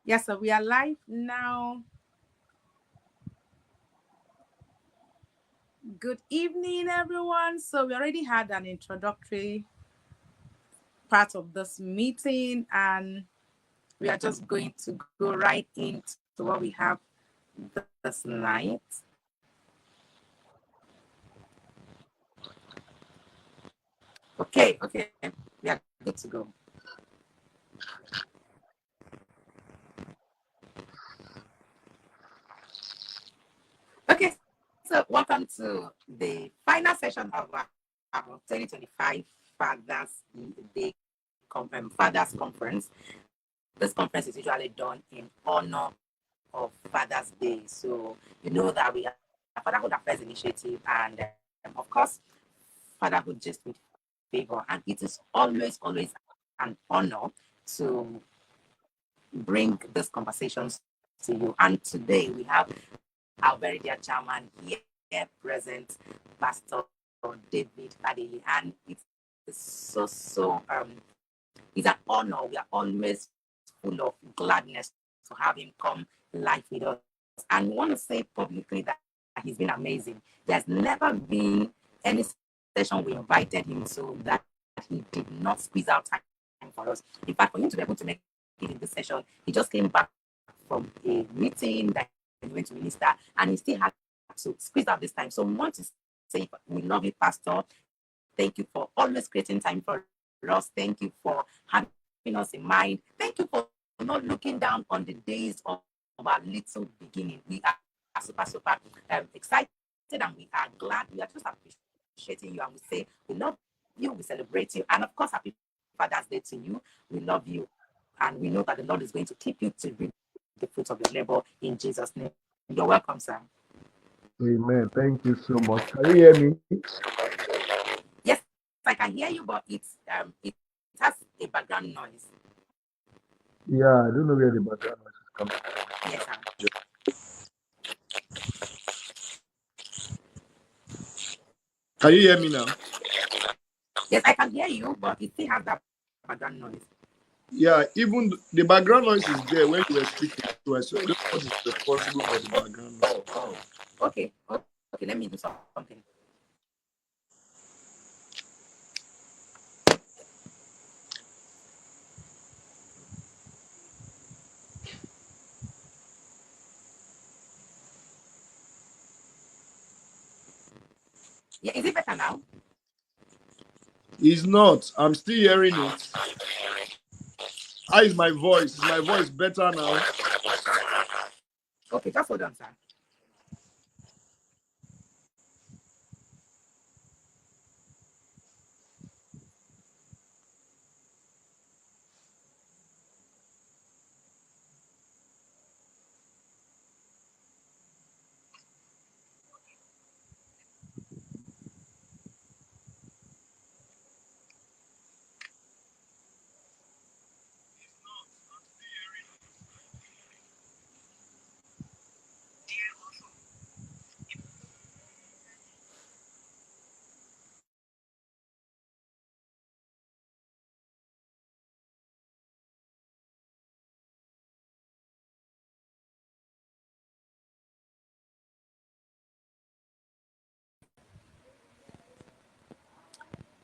Yes, so we are live now. Good evening, everyone. So we already had an introductory part of this meeting, and we are just going to go right into what we have this night. Okay, we are good to go. Okay, so welcome to the final session of our 2025 Fathers Day Fathers Conference. This conference is usually done in honor of Father's Day. So you know that we have Fatherhood Affairs Initiative and of course Fatherhood Just with Favor. And it is always an honor to bring these conversations to you. And today we have our very dear chairman here present, Pastor David Fadeyi. And it's it's an honor. We are always full of gladness to have him come live with us. And we want to say publicly that he's been amazing. There's never been any session we invited him to that he did not squeeze out time for us. In fact, for him to be able to make it in this session, he just came back from a meeting that he went to minister, and he still had to squeeze out this time. So we want to say we love you, Pastor. Thank you for always creating time for us. Thank you for having us in mind. Thank you for not looking down on the days of our little beginning. We are super excited, and we are glad. We are just appreciating you, and we say we love you, we celebrate you, and of course, happy Father's Day to you. We love you, and we know that the Lord is going to keep you to reap the fruits of your labor in Jesus' name. You're welcome, sir. Amen. Thank you so much. Can you hear me? Yes, I can hear you, but it has a background noise. Yeah, I don't know where the background noise is coming from. Yes, sir. Can you hear me now? Yes, I can hear you, but it still has that background noise. Yeah, even the background noise is there when you were speaking. So I don't know what is responsible for the background noise. Okay, let me do something. Yeah, is it better now? It's not. I'm still hearing it. How is my voice? Is my voice better now? Okay, just hold on, sir.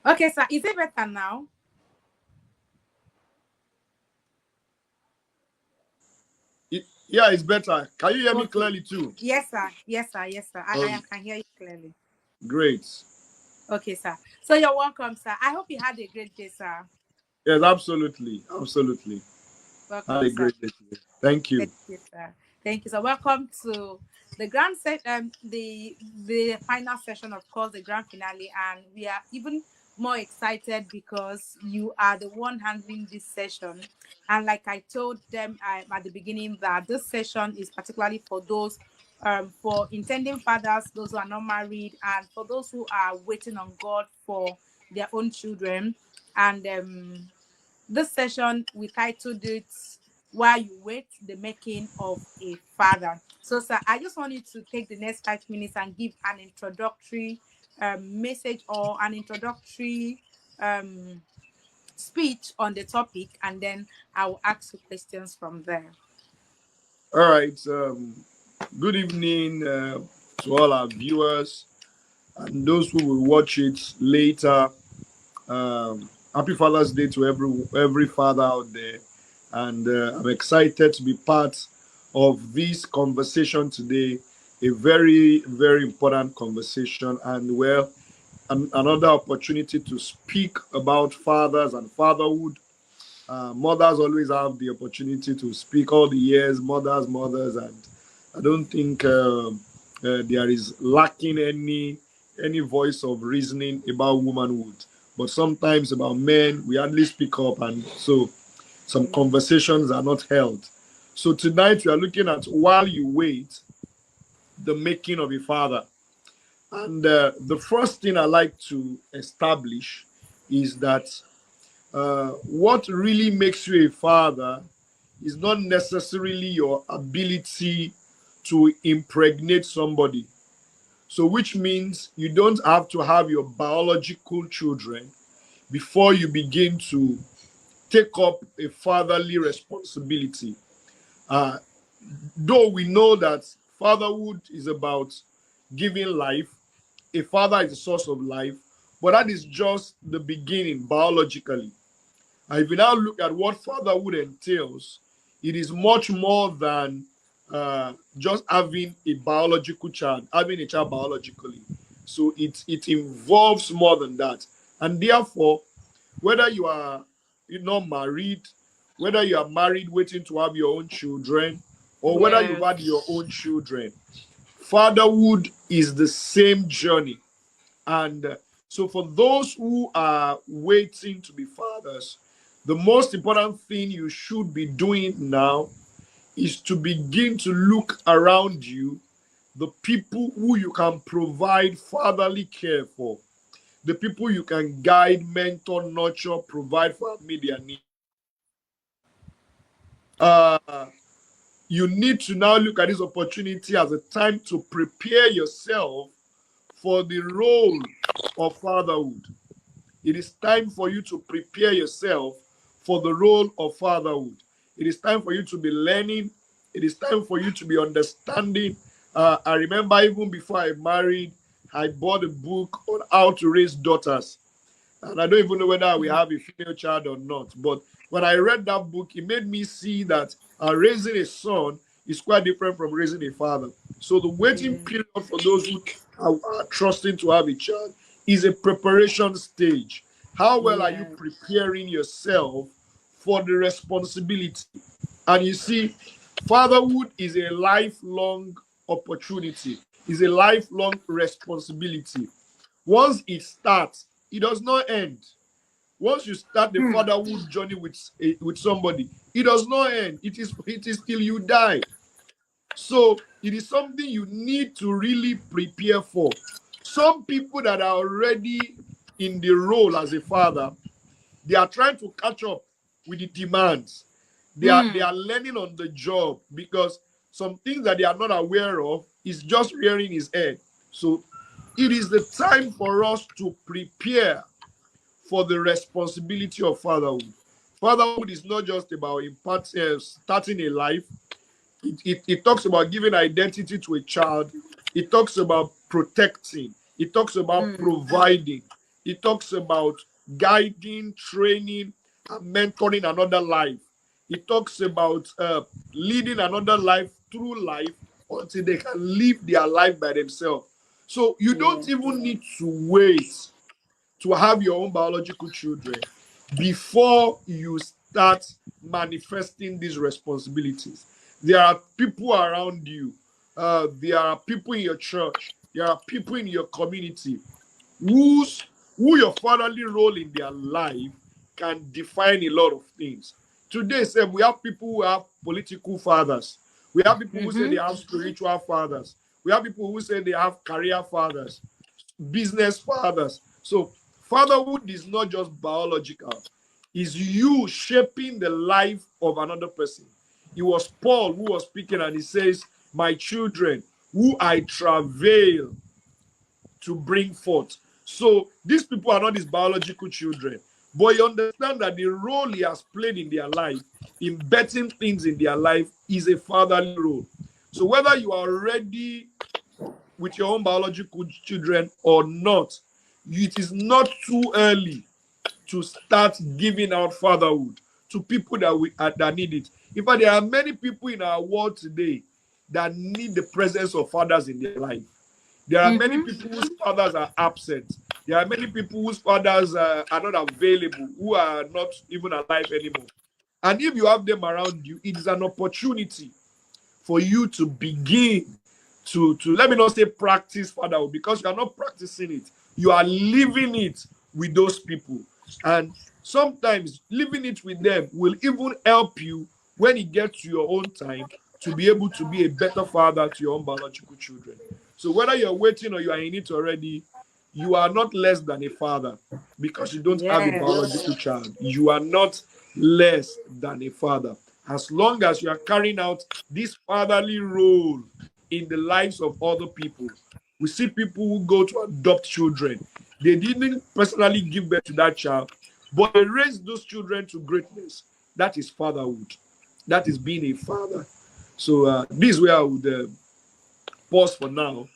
Okay, sir, is it better now? Yeah, it's better. Can you hear me Okay. clearly too? Yes, sir. Yes, sir. Yes, sir. I can hear you clearly. Great. Okay, sir. So you're welcome, sir. I hope you had a great day, sir. Yes, absolutely. Absolutely. Had Welcome, a sir. great day today. Thank you. Thank you, sir. Thank you, sir. Welcome to the grand set, the final session, of course, the grand finale, and we are even more excited because you are the one handling this session. And like I told them at the beginning, that this session is particularly for those for intending fathers, those who are not married, and for those who are waiting on God for their own children. And this session we titled it "While You Wait: The Making of a Father." So, sir, I just want you to take the next 5 minutes and give an introductory message or an introductory speech on the topic, and then I will ask you questions from there. All right. Good evening to all our viewers and those who will watch it later. Happy Father's Day to every father out there, and I'm excited to be part of this conversation today. A very, very important conversation, and well, another opportunity to speak about fathers and fatherhood. Mothers always have the opportunity to speak all the years, mothers, and I don't think there is lacking any voice of reasoning about womanhood. But sometimes about men, we hardly speak up, and so some conversations are not held. So tonight we are looking at while you wait, the making of a father. And the first thing I like to establish is that what really makes you a father is not necessarily your ability to impregnate somebody. So, which means you don't have to have your biological children before you begin to take up a fatherly responsibility. Uh, though we know that fatherhood is about giving life, a father is a source of life, but that is just the beginning biologically. And if you now look at what fatherhood entails, it is much more than just having a biological child, having a child biologically. So it involves more than that. And therefore, whether you're not married, whether you are married waiting to have your own children, or whether you've Yes. had your own children, fatherhood is the same journey. And so, for those who are waiting to be fathers, the most important thing you should be doing now is to begin to look around you, the people who you can provide fatherly care for, the people you can guide, mentor, nurture, provide for their needs. Uh, you need to now look at this opportunity as a time to prepare yourself for the role of fatherhood. It is time for you to prepare yourself for the role of fatherhood. It is time for you to be learning. It is time for you to be understanding. I remember even before I married, I bought a book on how to raise daughters. And I don't even know whether we have a female child or not. But when I read that book, it made me see that raising a son is quite different from raising a father. So the waiting period for those who are trusting to have a child is a preparation stage. How well are you preparing yourself for the responsibility? And you see, fatherhood is a lifelong opportunity, is a lifelong responsibility. Once it starts, it does not end. Once you start the fatherhood journey with somebody, it does not end. It is till you die. So it is something you need to really prepare for. Some people that are already in the role as a father, they are trying to catch up with the demands. They are learning on the job because some things that they are not aware of is just rearing his head. So it is the time for us to prepare for the responsibility of fatherhood. Fatherhood is not just about starting a life. It talks about giving identity to a child. It talks about protecting. It talks about providing. It talks about guiding, training, and mentoring another life. It talks about leading another life through life until they can live their life by themselves. So you don't even need to wait to have your own biological children before you start manifesting these responsibilities. There are people around you. There are people in your church. There are people in your community who your fatherly role in their life can define a lot of things. Today, sir, we have people who have political fathers. We have people who say they have spiritual fathers. We have people who say they have career fathers, business fathers. So fatherhood is not just biological. It's you shaping the life of another person. It was Paul who was speaking and he says, my children, who I travail to bring forth. So these people are not his biological children, But you understand that the role he has played in their life, in betting things in their life, is a fatherly role. So whether you are ready with your own biological children or not, it is not too early to start giving out fatherhood to people that need it. In fact, there are many people in our world today that need the presence of fathers in their life. There are many Mm-hmm. people whose fathers are absent. There are many people whose fathers are not available, who are not even alive anymore. And if you have them around you, it is an opportunity for you to begin to let me not say practice fatherhood, because you are not practicing it, you are living it with those people. And sometimes living it with them will even help you when it gets to your own time to be able to be a better father to your own biological children. So whether you're waiting or you are in it already, you are not less than a father because you don't have a Yes. biological child. You are not less than a father. As long as you are carrying out this fatherly role in the lives of other people. We see people who go to adopt children. They didn't personally give birth to that child, but they raised those children to greatness. That is fatherhood. That is being a father. So this is where I would pause for now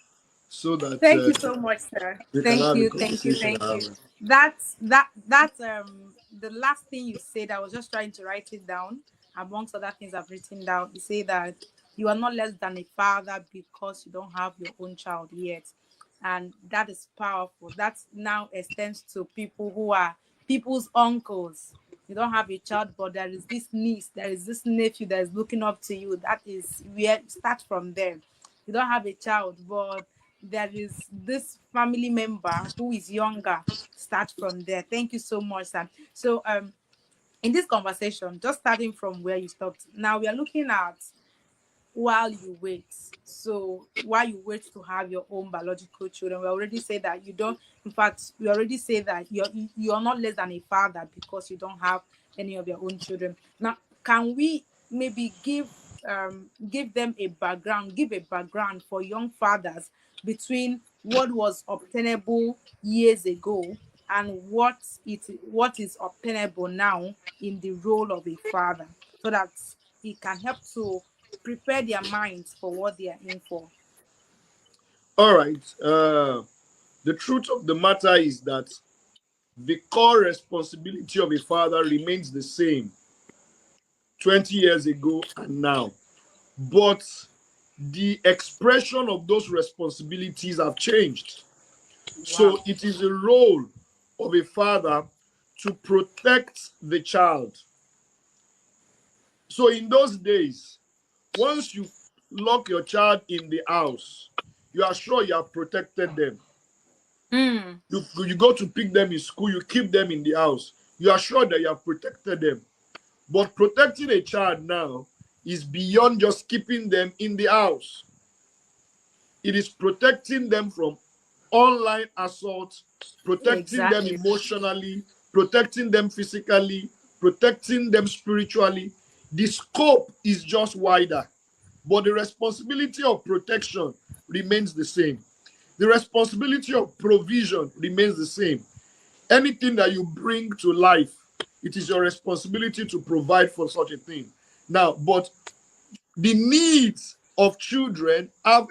so that Thank you so much, sir. we can Thank have a you, thank you, conversation. thank you. That's the last thing you said. I was just trying to write it down. Amongst other things I've written down, you say that you are not less than a father because you don't have your own child yet. And that is powerful. That now extends to people who are people's uncles. You don't have a child, but there is this niece, there is this nephew that is looking up to you. That is where start from there. You don't have a child, but there is this family member who is younger. Start from there. Thank you so much, Sam. So in this conversation, just starting from where you stopped, now we are looking at while you wait. So while you wait to have your own biological children, we already say that you don't. In fact, we already say that you're not less than a father because you don't have any of your own children. Now, can we maybe give them a background, give a background for young fathers between what was obtainable years ago and what is obtainable now in the role of a father, so that it can help to prepare their minds for what they are in for. All right. The truth of the matter is that the core responsibility of a father remains the same 20 years ago and now. But the expression of those responsibilities have changed. Wow. So it is a role of a father to protect the child. So in those days, once you lock your child in the house, you are sure you have protected them. Mm, You go to pick them in school, you keep them in the house. You are sure that you have protected them. But protecting a child now is beyond just keeping them in the house. It is protecting them from online assault, protecting them exactly. emotionally, protecting them physically, protecting them spiritually. The scope is just wider, but the responsibility of protection remains the same. The responsibility of provision remains the same. Anything that you bring to life, it is your responsibility to provide for such a thing. Now, but the needs of children have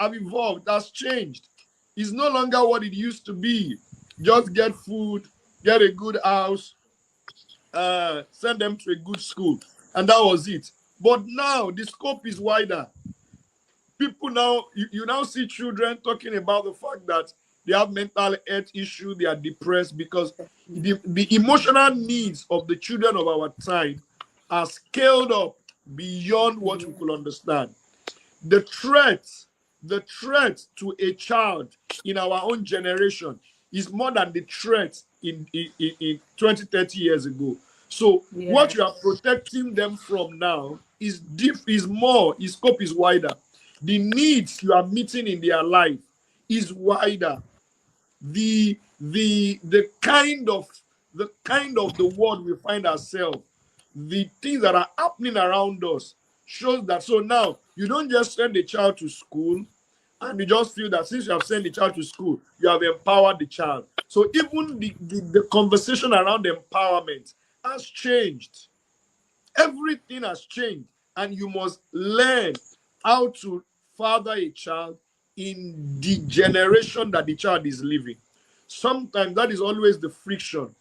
evolved, that's changed. It's no longer what it used to be. Just get food, get a good house, send them to a good school, and that was it. But now the scope is wider. People now, you now see children talking about the fact that they have mental health issue, they are depressed because the emotional needs of the children of our time are scaled up beyond what we could understand. The threat, the threat to a child in our own generation is more than the threat in 20, 30 years ago. So what Yeah. you are protecting them from now is deep, is more, his scope is wider. The needs you are meeting in their life is wider. The kind of the world we find ourselves, the things that are happening around us shows that. So now you don't just send a child to school And you just feel that since you have sent the child to school, you have empowered the child. So even the conversation around empowerment has changed. Everything has changed, and you must learn how to father a child in the generation that the child is living. Sometimes that is always the friction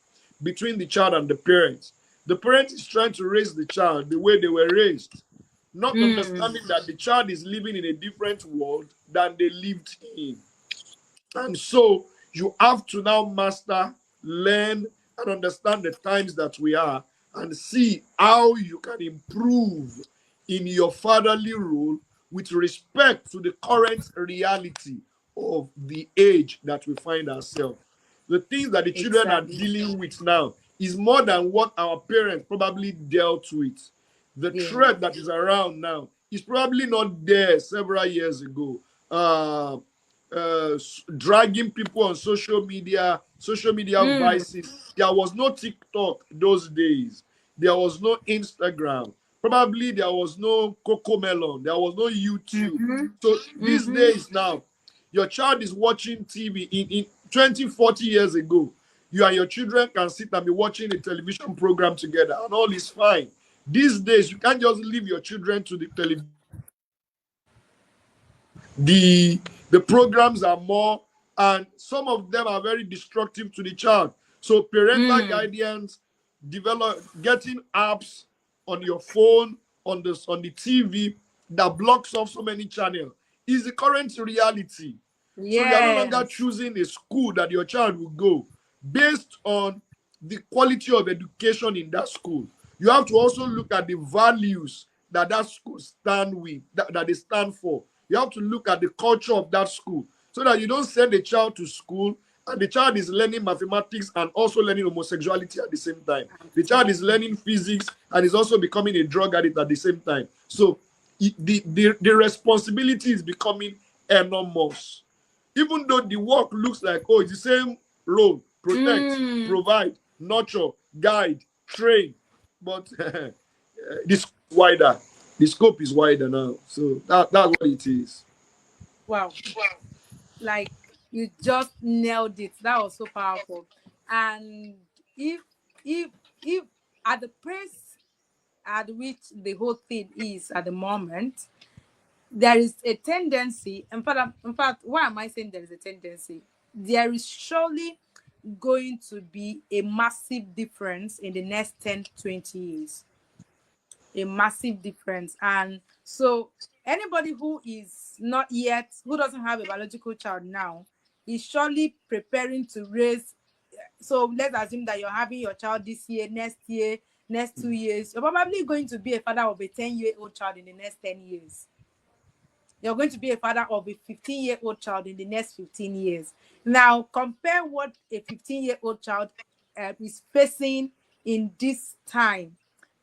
between the child and the parents. The parent is trying to raise the child the way they were raised, not understanding that the child is living in a different world than they lived in. And so you have to now master, learn, and understand the times that we are and see how you can improve in your fatherly role with respect to the current reality of the age that we find ourselves. The things that the children are Exactly. dealing with now is more than what our parents probably dealt with. The Yeah. threat that is around now is probably not there several years ago. Dragging people on social media vices. There was no TikTok those days. There was no Instagram. Probably there was no Coco Melon. There was no YouTube. So these days now, your child is watching TV in 20, 40 years ago. You and your children can sit and be watching a television program together, and all is fine. These days, you can't just leave your children to the television. The programs are more, and some of them are very destructive to the child. So parental guidance, getting apps on your phone, on the TV that blocks off so many channels is the current reality. So you are no longer Yes. choosing a school that your child will go based on the quality of education in that school. You have to also look at the values that that school stand with, that they stand for. You have to look at the culture of that school so that you don't send a child to school and the child is learning mathematics and also learning homosexuality at the same time. The child is learning physics and is also becoming a drug addict at the same time. So the responsibility is becoming enormous. Even though the work looks like, oh, it's the same role: protect, provide, nurture, guide, train. But this wider. The scope is wider now. So that's what it is. Wow. Like, you just nailed it. That was so powerful. And if if if at the pace at which the whole thing is at the moment, there is a tendency. In fact, why am I saying there is a tendency? There is surely going to be a massive difference in the next 10, 20 years. A massive difference. And so anybody who is not yet, who doesn't have a biological child now, is surely preparing to raise. So let's assume that you're having your child this year, next 2 years. You're probably going to be a father of a 10-year-old child in the next 10 years. You're going to be a father of a 15-year-old child in the next 15 years. Now, compare what a 15-year-old child is facing in this time,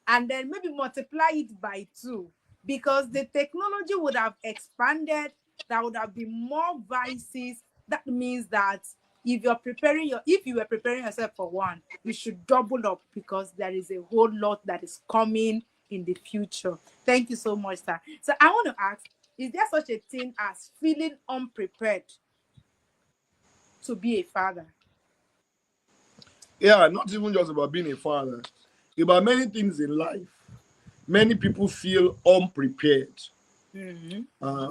and then maybe multiply it by 2, because the technology would have expanded. There would have been more vices. That means that if you were preparing yourself for one, you should double up, because there is a whole lot that is coming in the future. Thank you so much, sir. So I want to ask, is there such a thing as feeling unprepared to be a father? Yeah, not even just about being a father, about many things in life. Many people feel unprepared.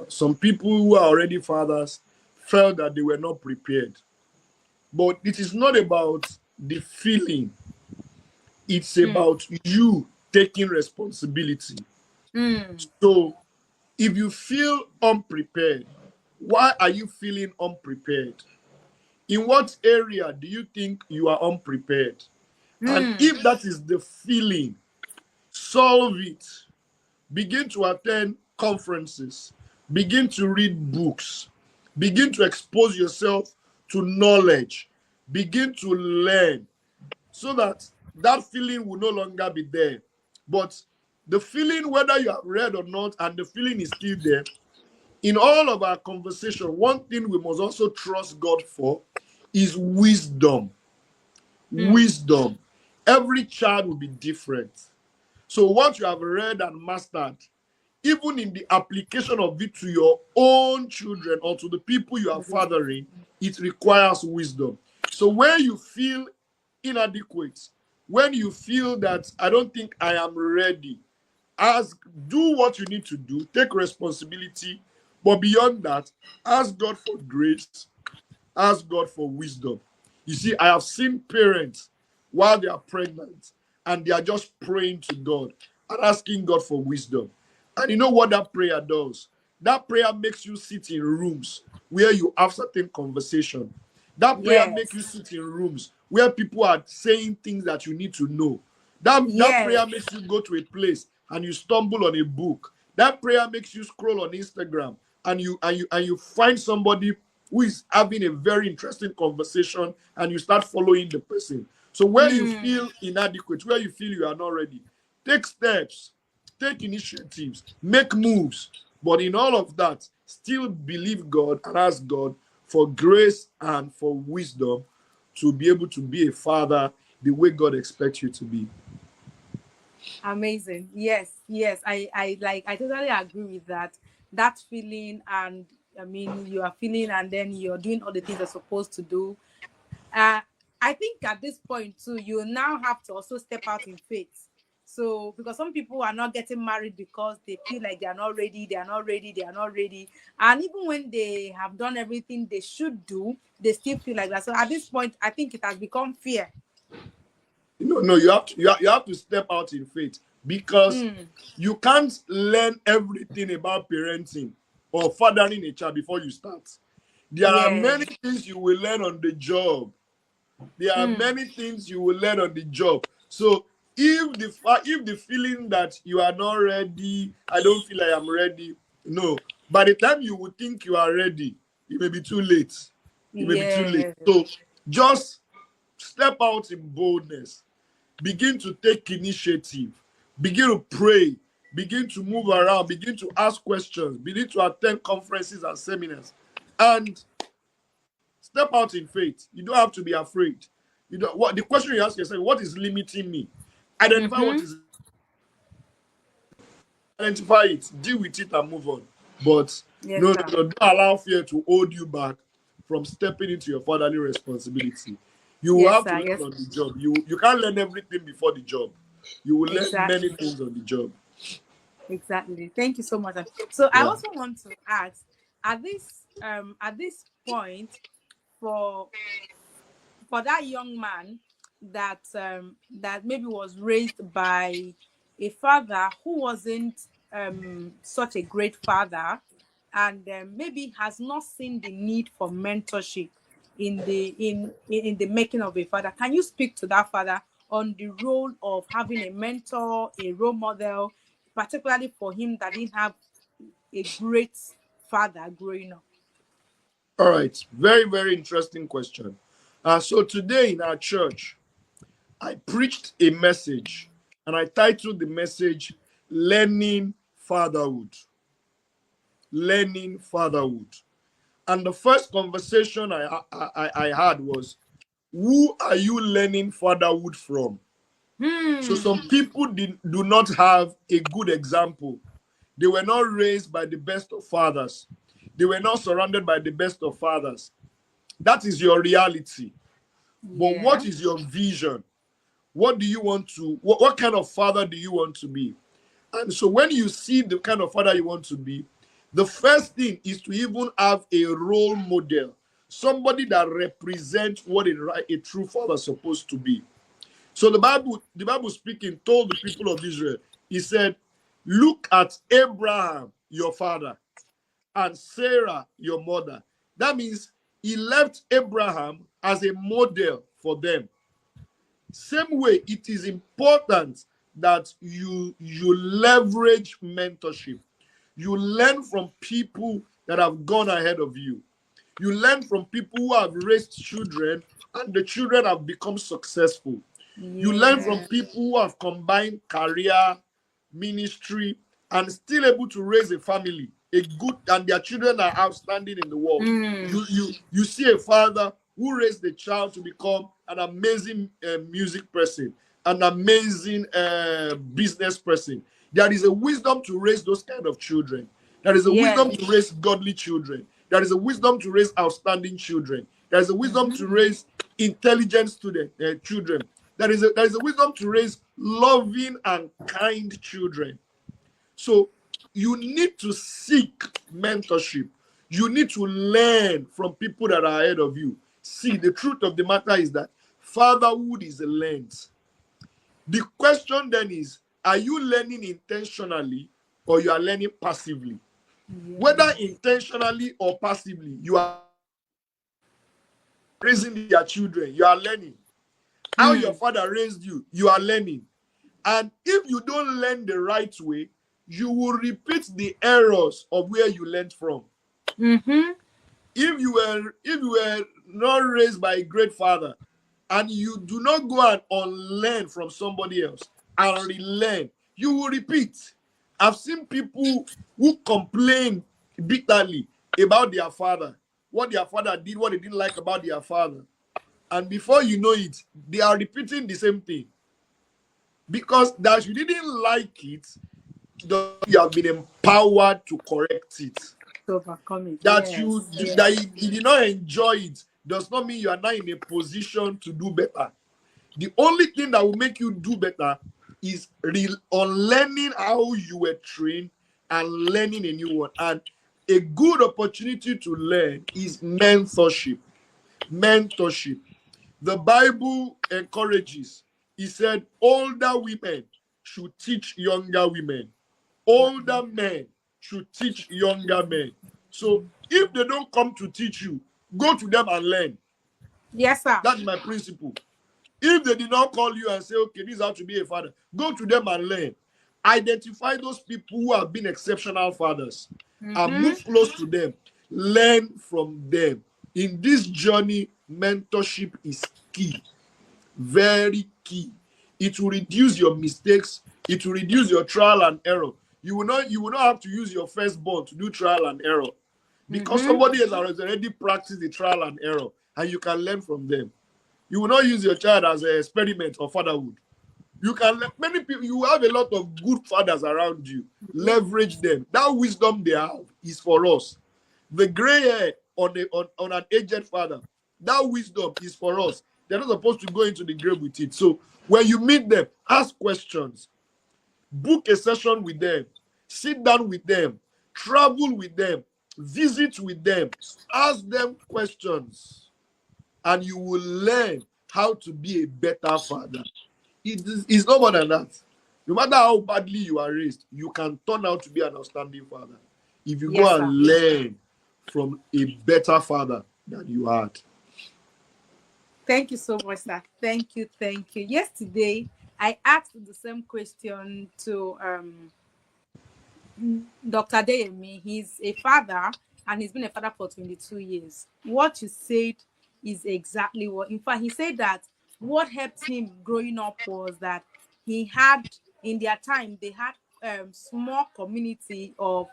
Some people who are already fathers felt that they were not prepared. But it is not about the feeling, it's about you taking responsibility. So if you feel unprepared, why are you feeling unprepared? In what area do you think you are unprepared? And if that is the feeling, solve it. Begin to attend conferences. Begin to read books. Begin to expose yourself to knowledge. Begin to learn so that that feeling will no longer be there. But the feeling, whether you have read or not, and the feeling is still there, in all of our conversation, one thing we must also trust God for is wisdom. Wisdom. Every child will be different. So what you have read and mastered even in the application of it to your own children or to the people you are fathering, it requires wisdom. So when you feel inadequate, when you feel that I don't think I am ready, do what you need to do, take responsibility, but beyond that, ask God for grace, ask God for wisdom. You see, I have seen parents while they are pregnant and they are just praying to God and asking God for wisdom. And you know what that prayer does? That prayer makes you sit in rooms where you have certain conversation. That prayer makes Yes. you sit in rooms where people are saying things that you need to know. That Yes. prayer makes you go to a place and you stumble on a book. That prayer makes you scroll on Instagram and you find somebody who is having a very interesting conversation and you start following the person. So where you feel inadequate, where you feel you are not ready, take steps, take initiatives, make moves. But in all of that, still believe God and ask God for grace and for wisdom to be able to be a father the way God expects you to be. Amazing. Yes. I totally agree with that. That feeling, and I mean, you are feeling and then you're doing all the things you're supposed to do. I think at this point too, you now have to also step out in faith. So because some people are not getting married because they feel like they are not ready, they are not ready, they are not ready. And even when they have done everything they should do, they still feel like that. So at this point, I think it has become fear. No, you have to step out in faith because you can't learn everything about parenting or fathering a child before you start. There are Yeah. many things you will learn on the job. There are many things you will learn on the job. So if the feeling that you are not ready, I don't feel like I'm ready. No, by the time you would think you are ready, it may be too late. It may be too late. Yeah. So just step out in boldness. Begin to take initiative. Begin to pray. Begin to move around. Begin to ask questions. Begin to attend conferences and seminars. And step out in faith. You don't have to be afraid. You don't, what the question you ask yourself, what is limiting me? Identify what is, identify it, deal with it, and move on. But Yes, no, sir. don't allow fear to hold you back from stepping into your fatherly responsibility. You will Yes, have to sir. learn Yes. on the job. You can't learn everything before the job. You will learn many Exactly. things on the job. Exactly. Thank you so much. So I Yeah. also want to ask, at this point, for that young man that maybe was raised by a father who wasn't such a great father, and maybe has not seen the need for mentorship in the making of a father. Can you speak to that father on the role of having a mentor, a role model, particularly for him that didn't have a great father growing up? All right. Very, very interesting question. So today in our church, I preached a message and I titled the message Learning Fatherhood. Learning Fatherhood. And the first conversation I had was, who are you learning fatherhood from? So some people do not have a good example. They were not raised by the best of fathers. They were not surrounded by the best of fathers. That is your reality. But Yeah. what is your vision? What do you want to, what kind of father do you want to be? And so when you see the kind of father you want to be, the first thing is to even have a role model, somebody that represents what a true father is supposed to be. So the Bible speaking told the people of Israel, he said, look at Abraham, your father, and Sarah, your mother. That means he left Abraham as a model for them. Same way, it is important that you leverage mentorship. You learn from people that have gone ahead of you. You learn from people who have raised children and the children have become successful. You learn from Yeah. people who have combined career, ministry, and still able to raise a family, a good, and their children are outstanding in the world. You see a father who raised a child to become an amazing music person, an amazing business person. There is a wisdom to raise those kind of children. There is a wisdom to raise godly children. There is a wisdom to raise outstanding children. There is a wisdom to raise intelligent children. There is a wisdom to raise loving and kind children. So you need to seek mentorship. You need to learn from people that are ahead of you. See, the truth of the matter is that fatherhood is a lens. The question then is, are you learning intentionally or you are learning passively? Whether intentionally or passively, you are raising their children, you are learning. How your father raised you, you are learning. And if you don't learn the right way, you will repeat the errors of where you learned from. If you were not raised by a great father, and you do not go and unlearn from somebody else and relearn, you will repeat. I've seen people who complain bitterly about their father, what their father did, what they didn't like about their father. And before you know it, they are repeating the same thing. Because that you didn't like it, you have been empowered to correct it. To overcome it. That you did not enjoy it does not mean you are not in a position to do better. The only thing that will make you do better is unlearning how you were trained and learning a new one. And a good opportunity to learn is mentorship. Mentorship. The Bible encourages. He said older women should teach younger women. Older men should teach younger men. So if they don't come to teach you, go to them and learn. Yes, sir. That's my principle. If they did not call you and say, okay, this is how to be a father, go to them and learn. Identify those people who have been exceptional fathers and move close to them. Learn from them. In this journey, mentorship is key. Very key. It will reduce your mistakes. It will reduce your trial and error. You will not have to use your firstborn to do trial and error, because somebody else has already practiced the trial and error, and you can learn from them. You will not use your child as an experiment of fatherhood. You can many people. You have a lot of good fathers around you. Leverage them. That wisdom they have is for us. The gray hair on an aged father, that wisdom is for us. They're not supposed to go into the grave with it. So when you meet them, ask questions. Book a session with them. Sit down with them. Travel with them. Visit with them. Ask them questions. And you will learn how to be a better father. It's no more than that. No matter how badly you are raised, you can turn out to be an outstanding father if you go and learn from a better father that you had. Thank you so much, sir. Thank you. Yesterday, I asked the same question to Dr. Adeyemi. He's a father, and he's been a father for 22 years. What you said is exactly what, in fact, he said that what helped him growing up was that he had, in their time, they had small community of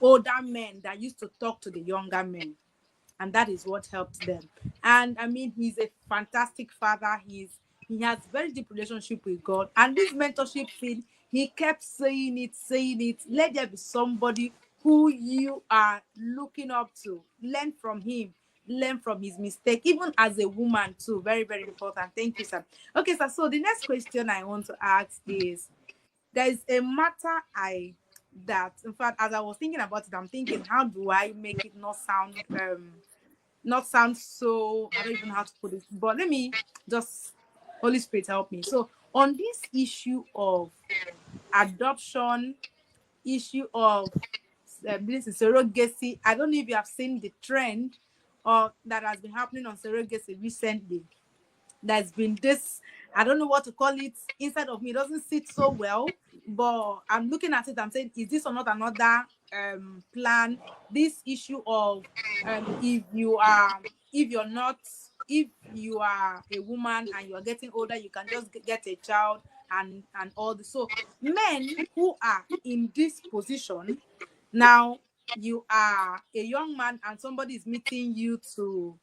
older men that used to talk to the younger men, and that is what helped them. And I mean, he's a fantastic father. He has very deep relationship with God, and this mentorship thing, he kept saying it. Let there be somebody who you are looking up to. Learn from him. Learn from his mistake, even as a woman too. Very, very important. Thank you, sir. Okay, sir. So the next question I want to ask is, there is a matter that, in fact, as I was thinking about it, I'm thinking, how do I make it not sound so, I don't even know how to put it, but let me just, Holy Spirit help me. So on this issue of adoption, issue of this is surrogacy, I don't know if you have seen the trend or that has been happening on surrogacy recently. There's been this, I don't know what to call it, inside of me, it doesn't sit so well, but I'm looking at it, I'm saying, is this or not another plan? This issue of if you are a woman and you're getting older, you can just get a child and all this. So men who are in this position now, you are a young man and somebody is meeting you to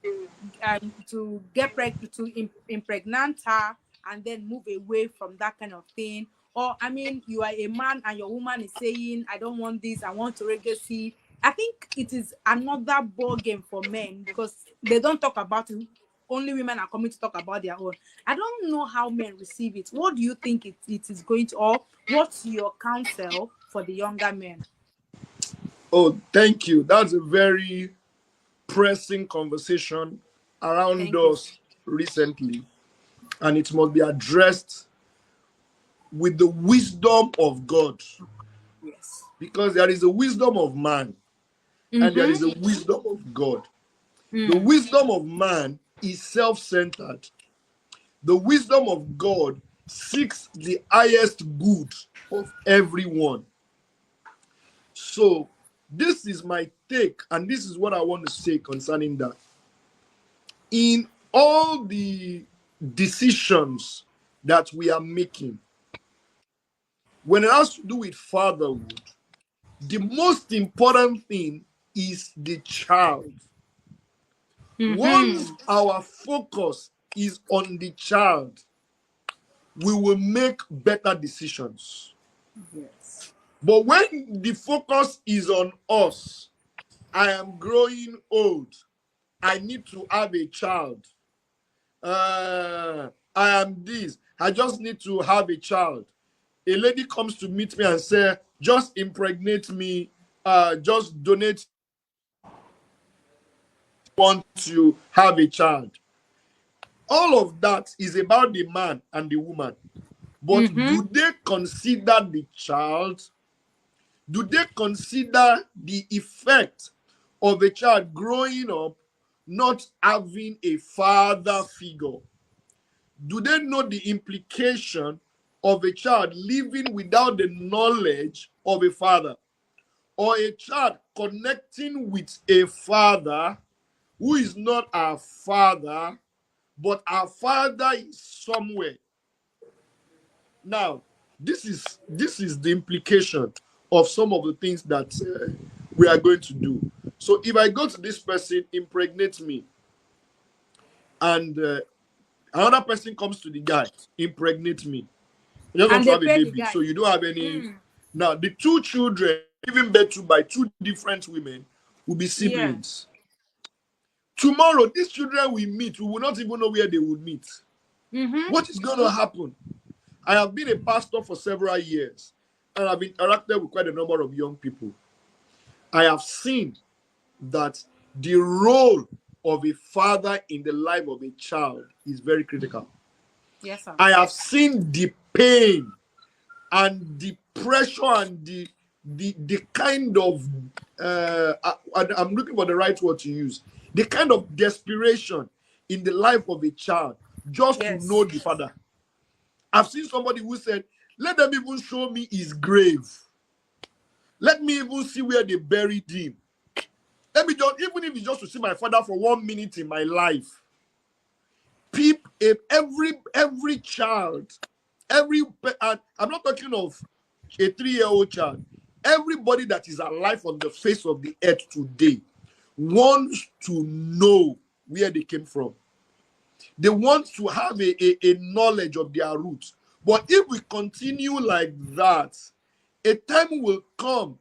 get pregnant, to impregnate her and then move away from that kind of thing, or I mean, you are a man and your woman is saying, I don't want this, I want surrogacy. I think it is another ball game for men because they don't talk about it. Only women are coming to talk about their own. I don't know how men receive it. What do you think it is going to, or what's your counsel for the younger men? Oh, thank you. That's a very pressing conversation around Thank you. us recently, and it must be addressed with the wisdom of God, Yes. because there is a wisdom of man and there is a wisdom of God. The wisdom of man is self-centered. The wisdom of God seeks the highest good of everyone. So this is my take, and this is what I want to say concerning that. In all the decisions that we are making, when it has to do with fatherhood, the most important thing is the child. Once our focus is on the child, we will make better decisions. Yes. But when the focus is on us, I am growing old, I need to have a child. I am this, I just need to have a child. A lady comes to meet me and say, just impregnate me, just donate, want to have a child. All of that is about the man and the woman. But do they consider the child? Do they consider the effect of a child growing up not having a father figure? Do they know the implication of a child living without the knowledge of a father? Or a child connecting with a father who is not our father, but our father is somewhere. Now, this is the implication of some of the things that we are going to do. So if I go to this person, impregnate me, and another person comes to the guy, impregnate me, you just want And to they have a pay the baby, so guy. you don't have any. Now, the two children given birth to by two different women will be Yeah. siblings. Tomorrow, these children will meet. We will not even know where they will meet. What is going to happen? I have been a pastor for several years, and I've interacted with quite a number of young people. I have seen that the role of a father in the life of a child is very critical. Yes, sir. I have seen the pain and the pressure and the kind of I'm looking for the right word to use, the kind of desperation in the life of a child just to know Yes. the father. I've seen somebody who said, let them even show me his grave. Let me even see where they buried him. Let me just, even if it's just to see my father for 1 minute in my life. Every child, and I'm not talking of a 3-year-old child. Everybody that is alive on the face of the earth today wants to know where they came from. They want to have a knowledge of their roots. But if we continue like that, a time will come